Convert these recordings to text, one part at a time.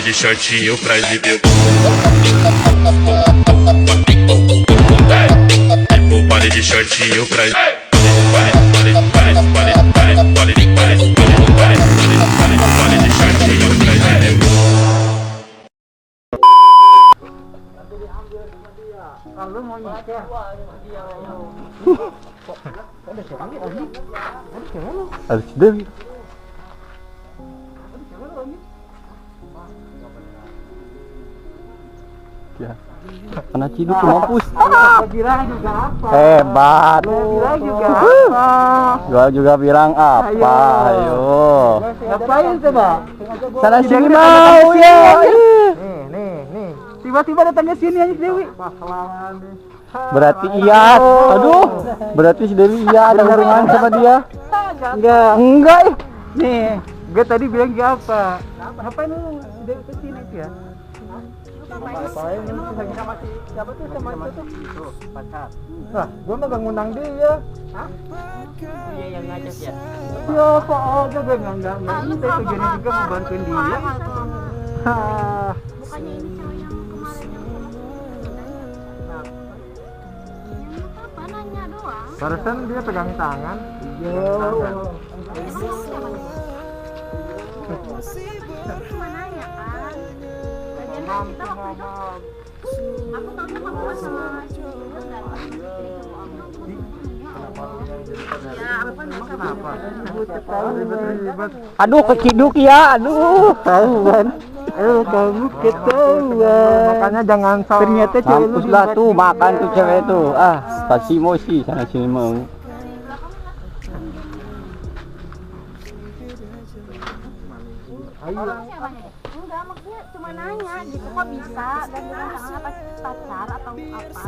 baile de shortinho pra exibir o baile de shortinho pra Kalau mau nyicil, Harus Dewi. Ya. Kena ciduk mampus. bilang juga apa? Hebat. Bilang juga apa? Gua juga bilang apa? Ayo. Ngapain coba? Sana sini mau ya. Nih. Tiba-tiba datangnya sini aja Dewi. Pahlawan nih. Berarti iya. Aduh. Berarti si Dewi iya ada hubungan sama dia. Enggak. Nih, gue tadi bilang juga apa? Ngapain lu si Dewi kesini ya? Ngapain lu sama siapa tuh sama itu tuh? Pacar. Nah, gue mah gak ngundang dia. Hah? Dia yang ngajak ya? Ya, kok aja gue enggak. Kita tujuannya juga mau bantuin dia. Hah. Bukannya ini cewek yang kemarin yang apa nanya doang. Barusan dia pegang tangan. Iya. Cuma nanya kan. Lagian kan kita waktu itu aku tahunya kamu pas sama ya apa Kenapa? Aduh keciduk ya. Aduh. Tahu kan. Kamu ketahuan. Makanya jangan salah. Ternyata cewek lu Mampuslah tuh makan tuh cewek tuh. Pasti emosi sana sini mau. Ayo. Enggak, maksudnya cuma nanya gitu kok bisa dan bukan tangan apa pacar atau apa.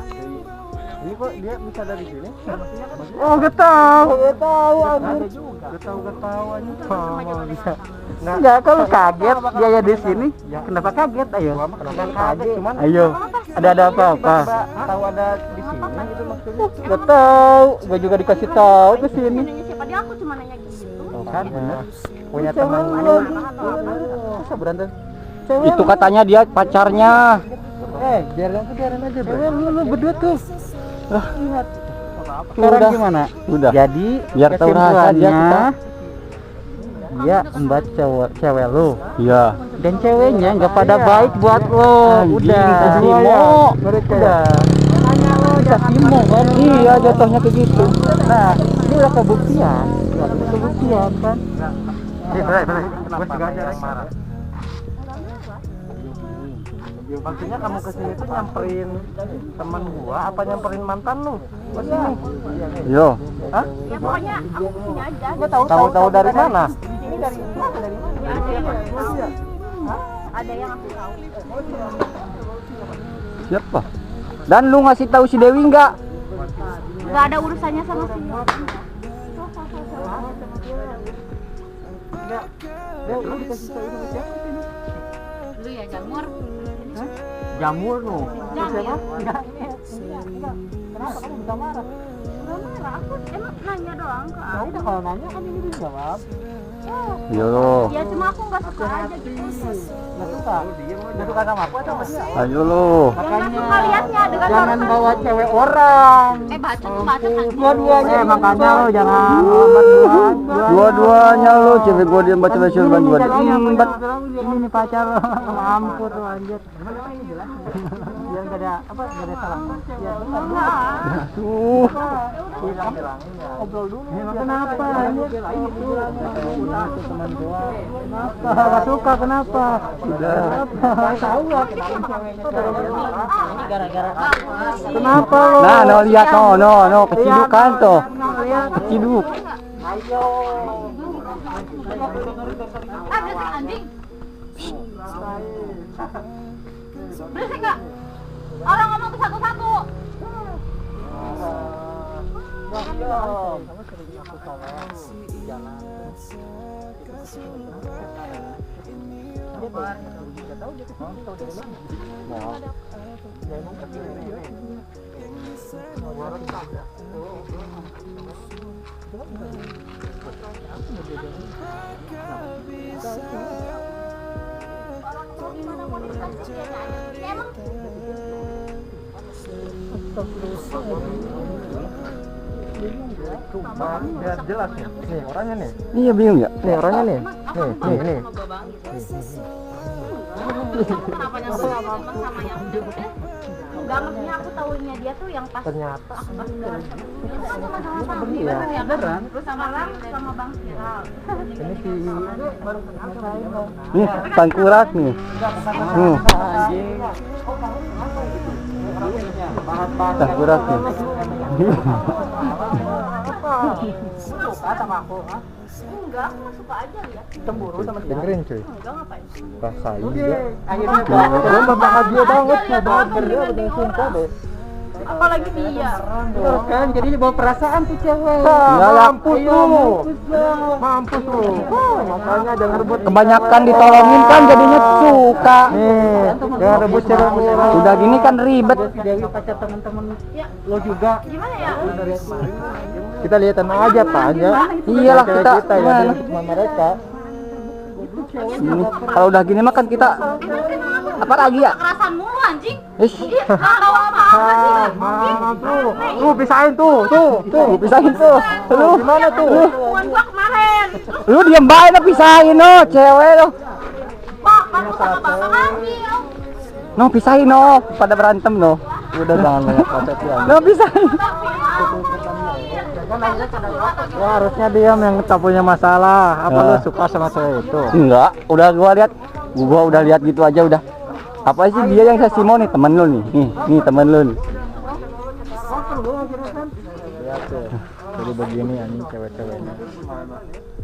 Ini kok dia bisa dari sini? Oh, gak tahu anjir. Gak tahu anjir. Oh, bisa. Nah, enggak kalau kaget dia ya di sini. Kenapa kaget? Ayo. Kenapa kaget? Cuman Ayo. Ada apa-apa? tahu ada di sini gitu maksudnya. Gak tahu. Gua juga dikasih tahu ke sini. Nanya siapa dia, aku cuma nanya gitu. Kan bener. Punya teman bisa berantem. Itu katanya dia pacarnya. Biarin aja, Bro. Lu berdua tuh. Lihat. Sekarang Udah. gimana? Udah. Jadi Biar tahu rasa dia kita. dia embat cewek lu. Iya. Dan ceweknya nggak pada baik buat lo. Anjing, Udah. Simo. Udah. Bisa Simo kan? Iya jatuhnya kayak gitu. Nah, ini udah kebuktian. Kebuktian kan? Gue juga aja marah. Maksudnya kamu kesini tuh nyamperin teman gua apa nyamperin mantan lu? Kesini. Yo. Hah? Ya pokoknya aku kesini aja. Gua tahu dari mana? Ini dari ya, ada yang aku tahu. Ada yang aku tahu. Siapa? Dan lu ngasih tahu si Dewi enggak? Gak ada urusannya sama si Enggak. Lu dikasih tahu sama siapa sini? lu ya Jamur. Jamur lu. Jamur ya? Enggak. Kenapa kamu bisa marah? Gak marah, aku emang nanya doang ke Ya udah kalau nanya kan ini dijawab. Yo. ya cuma aku gak suka aja gitu. Nggak suka. Nggak suka sama aku atau sama dia? Ayo lu. Yang gak suka liatnya dengan Jangan orang bawa cewek orang. bacot tuh bacot kan. Dua-duanya makanya lo jangan Dua-duanya lu cewek gua dia baca baca bantuan. Ini nih pacar lo. Mampus lo anjir. Biar gak ada salah. Ya benar. Tuh. Ngobrol dulu. Kenapa anjir? Teman gua. Kenapa? Gak suka kenapa? Udah. Kenapa? Tahu lah gara-gara kenapa lo? Nah, no lihat no kecidukan tuh. Keciduk. Ayo. Berisik anjing. Berisik gak? Orang ngomong tuh satu-satu. emang Biar jelas nih. Nih orangnya nih. Iya bingung ya. Nih orangnya nih. Nih. kenapa nyambung sama yang enggak ngertinya aku tahunya dia tuh yang pas Ternyata. itu kan sama Bang Iya, beneran. terus sama Bang Viral Ini si baru kenal saya. Nih, tangkurak nih. Tangkurak nih. Suka sama aku, ha? enggak aku mah suka aja ya Cemburu sama dia. Dengerin cuy. enggak ngapain Rasain dia. Akhirnya bahagia banget ya, bahagia bener sumpah deh. apalagi dia Kan jadi bawa perasaan tuh cewek. Enggak lah. Mampus lu. Mampus lu. Makanya jangan rebut. Kebanyakan ditolongin kan jadinya suka. Jangan rebut cewek. Udah gini kan ribet. Dewi pacar teman-teman ya lo juga. gimana ya Kita lihat tenang aja Pak aja. Iyalah kita kita ya gimana? cuma mereka. Ini kalau udah gini mah kan kita apa lagi ya? kekerasan mulu anjing Ish, ih nggak tahu apa-apa sih Tuh pisahin tuh. lu pisahin tuh. Lu Gimana tuh? hubungan gua kemarin lu diem bae lah pisahin no, cewek lo. Pak kamu sama bapak lagi No pisahin no, pada berantem no. Udah jangan banyak kocok ya. No pisahin. Ya harusnya dia yang tak punya masalah. Apa lu suka sama cewek itu? Enggak, udah gua udah lihat gitu aja udah. Apa sih dia yang saya mau nih temen lu nih. Nih temen lu nih. Lihat tuh. Jadi begini anjing cewek-ceweknya.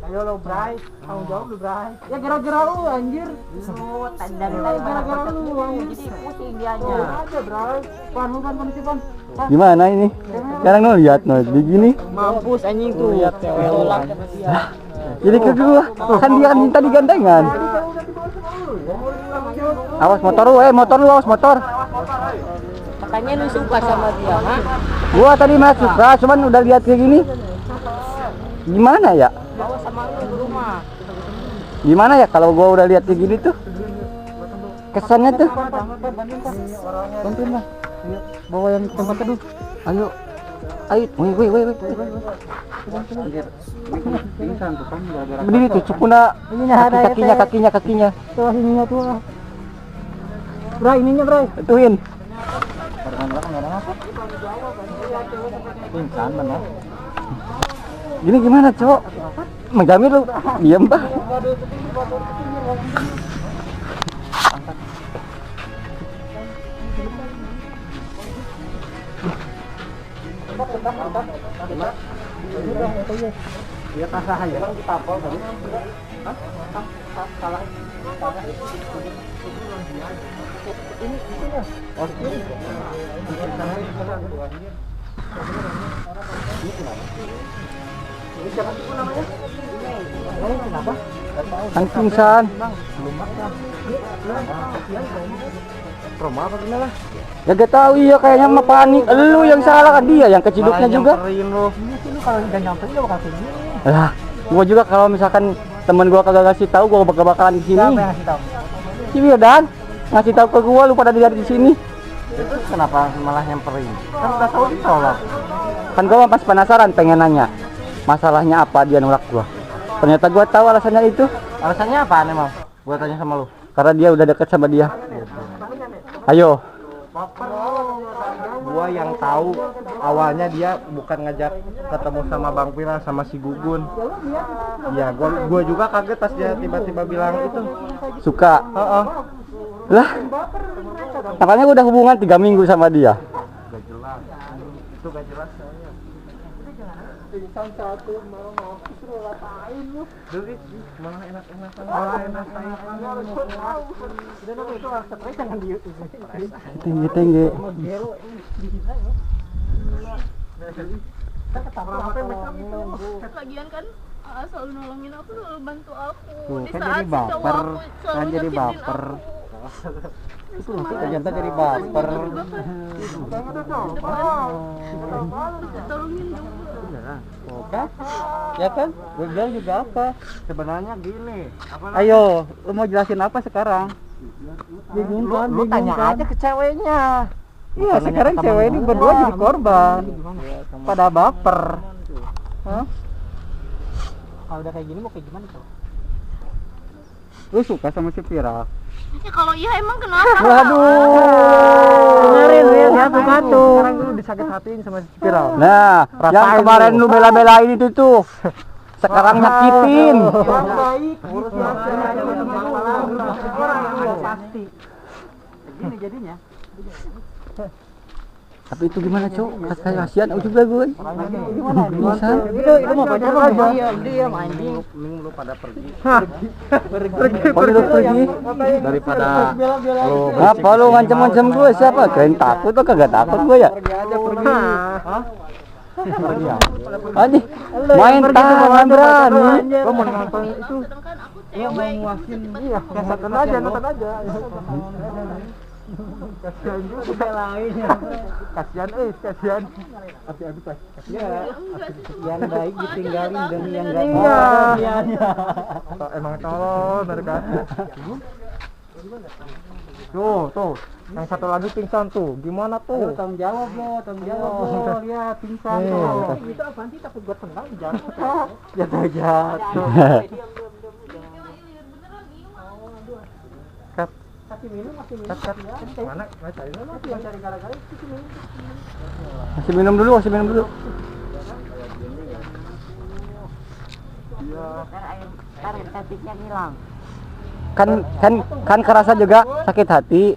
Ayo lo Bray, tanggung jawab lu Bray. Ya gara-gara lu anjir. dari Gara-gara lu anjir. jadi pusing dianya Aja Bray. Pan sih pan. Gimana ini? Sekarang no lihat no begini. Mampus anjing tuh. Lihat cewek lu. Jadi ke gua, kan dia minta digandengan. Awas motor lu, awas motor. makanya lu suka sama dia ha Gua tadi mah suka, cuman udah lihat kayak gini. Gimana ya? bawa sama lu ke rumah Gimana ya kalau gua udah lihat kayak gini tuh? Kesannya tuh. Bantuin lah. Bawa yang tempat teduh. Ayo. Woi. Pingsan tuh kan gara-gara. Berdiri tuh cukuna kakinya. Tuh ininya tuh. Bray, ininya Bray. Ituin. Pingsan benar. Gini gimana, Cok? Menjamin lu diam, Pak. Dia kasah aja. Kan pingsan. Trauma apa gimana? Ya gak tahu iya kayaknya mah panik. Lu yang salah kan dia yang keciduknya juga. Lu kalau udah nyamperin gak bakal sini. Lah, gua juga kalau misalkan temen gua kagak ngasih tahu gua bakalan di sini. Siapa yang ngasih tahu? Si Wildan ngasih tahu ke gua lu pada dilihat di sini. Itu kenapa malah nyamperin? Kan udah tahu ditolak. Kan gua pas penasaran pengen nanya. Masalahnya apa dia nolak gua. Ternyata gua tahu alasannya itu. Alasannya apa emang? Gua tanya sama lu. Karena dia udah deket sama dia. Ayo. Gua yang tahu awalnya dia bukan ngajak ketemu sama Bang Pira sama si Gugun. Ya, gua juga kaget pas dia tiba-tiba bilang itu. Suka. Heeh. Lah. Makanya gua udah hubungan 3 minggu sama dia. Gak jelas. Itu gak jelas saya. Pingsan satu malah mampus lu latain lu. Duit malah enak-enakan. Malah enak-enakan. Udah dong itu stres jangan di Tinggi-tinggi. lagian kan selalu nolongin aku, selalu bantu aku Tuh, di kan saat jadi baper. cowok aku Kan selalu jadi nyakitin baper. aku. Ternyata jadi baper. Bisa tolongin juga. Oke. Ya kan? Gue bilang juga apa? Sebenarnya gini. Ayo, lu mau jelasin apa sekarang? Lu tanya aja ke ceweknya. Iya, sekarang cewek ini berdua jadi korban. Pada baper. Hah? Kalau udah kayak gini mau kayak gimana tuh? Lu suka sama si Vira? Ya kalau iya emang kenapa? Waduh. Kemarin ya, satu-satu. Sekarang lu disakit hatiin sama si Vira. Nah, yang Rasain kemarin lu. lu bela-belain itu tuh. Sekarang nyakitin. Yang baik, urus pasti. Begini jadinya. Tapi itu gimana, Cok? Kasihan juga gue. Gimana? Bisa. Itu mau pacaran aja. Diam anjing. Lu pada pergi. Kalau lu pergi Daripada lu apa lu ngancem-ngancem gue? Siapa? Kalian takut atau kagak takut gue ya? Pergi aja pergi. Hah? Aduh, main tangan berani. Gua mau nonton itu. Sedangkan aku Iya mau cewek. nguasin. Iya, nonton aja, nonton aja. Kasihan juga belain ya. Kasihan kasihan. Abi pas. Ya, yang baik ditinggalin demi yang enggak baik. Iya. Emang tolol mereka. Tuh. Yang satu lagi pingsan tuh. Gimana tuh? Tanggung jawab lo, tanggung jawab lo. Lihat pingsan tuh. Itu apaan sih takut gua tendang jatuh. Jatuh. Kasih minum. Mana? Cari dulu. Yang cari gara-gara itu minum. Kasih minum dulu. Ntar cantiknya hilang. Kan kerasa juga sakit hati.